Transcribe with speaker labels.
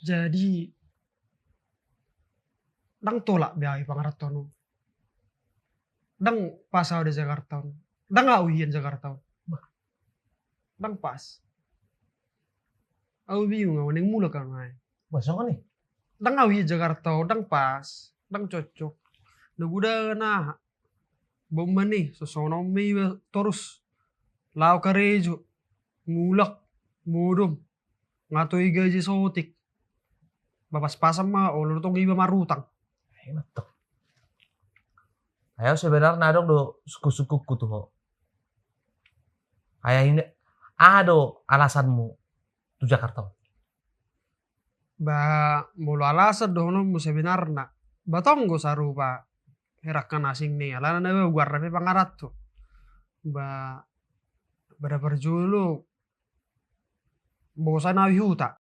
Speaker 1: Jadi dang tolak biaya pangaratonu. Dang pasau di Jakarta. Dang awian Jakarta. Dang pas. Aku bingung awak neng mula kan ay.
Speaker 2: Basok nih.
Speaker 1: Dang awi Jakarta, dang pas, dang cocok. Naguda na bomba nih, sosono mi terus. Lau karejo, ngulak, mudum, ngatoi gaji sotik. Bapas pasam mah, ulur tong iba marutang.
Speaker 2: Hebat tuh. Ayo sebenarnya dong do suku-sukuku tuh ho. Ayah ini ada alasanmu tuh Jakarta.
Speaker 1: Ba mulu alasan dono mu sebenarnya. Batong go sarupa herakan asing nih. Alana na guarda pe pangarat tuh. Ba berapa julu bosan awi huta.